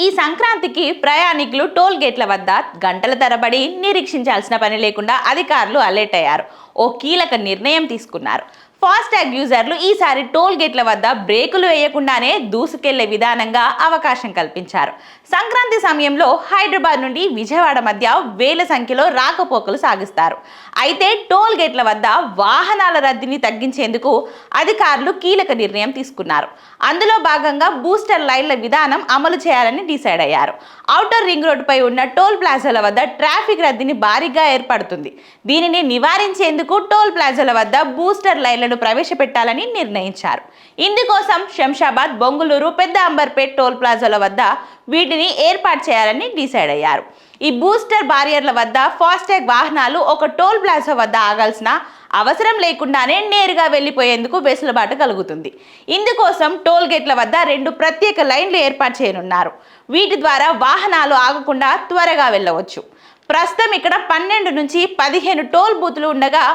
ఈ సంక్రాంతికి ప్రయాణికులు టోల్ గేట్ల వద్ద గంటల తరబడి నిరీక్షించాల్సిన పని లేకుండా అధికారులు అలర్ట్ అయ్యారు. ఓ కీలక నిర్ణయం తీసుకున్నారు. ఫాస్టాగ్ యూజర్లు ఈసారి టోల్ గేట్ల వద్ద బ్రేకులు వేయకుండానే దూసుకెళ్లే విధానంగా అవకాశం కల్పించారు. సంక్రాంతి సమయంలో హైదరాబాద్ నుండి విజయవాడ మధ్య వేల సంఖ్యలో రాకపోకలు సాగిస్తారు. అయితే టోల్ గేట్ల వద్ద వాహనాల రద్దీని తగ్గించేందుకు అధికారులు కీలక నిర్ణయం తీసుకున్నారు. అందులో భాగంగా బూస్టర్ లైన్ల విధానం అమలు చేయాలని డిసైడ్ అయ్యారు. ఔటర్ రింగ్ రోడ్డుపై ఉన్న టోల్ ప్లాజాల వద్ద ట్రాఫిక్ రద్దీని భారీగా ఏర్పడుతుంది. దీనిని నివారించేందుకు టోల్ ప్లాజాల వద్ద బూస్టర్ లైన్లను ప్రవేశపెట్టాలని నిర్ణయించారు. ఇందుకోసం శంషాబాద్, బొంగుళూరు, పెద్ద అంబర్పేట్ టోల్ ప్లాజాల వద్ద వీటిని ఏర్పాటు చేయాలని డిసైడ్ అయ్యారు. ఈ బూస్టర్ బారియర్ల వద్ద ఫాస్టాగ్ వాహనాలు ఒక టోల్ ప్లాజా వద్ద ఆగాల్సిన అవసరం లేకుండానే నేరుగా వెళ్లిపోయేందుకు వెసులుబాటు కలుగుతుంది. ఇందుకోసం టోల్ గేట్ల వద్ద 2 ప్రత్యేక లైన్లు ఏర్పాటు చేయనున్నారు. వీటి ద్వారా వాహనాలు ఆగకుండా త్వరగా వెళ్ళవచ్చు. ప్రస్తుతం ఇక్కడ 12 నుంచి 15 టోల్ బూతులు ఉండగా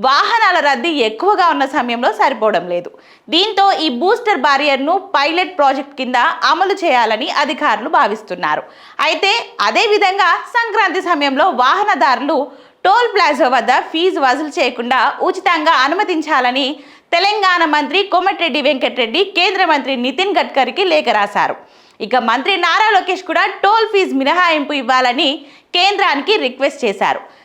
వాహనాల రద్దీ ఎక్కువగా ఉన్న సమయంలో సరిపోవడం లేదు. దీంతో ఈ బూస్టర్ బారియర్ను పైలట్ ప్రాజెక్ట్ కింద అమలు చేయాలని అధికారులు భావిస్తున్నారు. అయితే అదేవిధంగా సంక్రాంతి సమయంలో వాహనదారులు టోల్ ప్లాజా వద్ద ఫీజు వసూలు చేయకుండా ఉచితంగా అనుమతించాలని తెలంగాణ మంత్రి కోమటిరెడ్డి వెంకటరెడ్డి కేంద్ర మంత్రి నితిన్ గడ్కరీకి లేఖ రాశారు. ఇక మంత్రి నారా లోకేష్ కూడా టోల్ ఫీజు మినహాయింపు ఇవ్వాలని కేంద్రానికి రిక్వెస్ట్ చేశారు.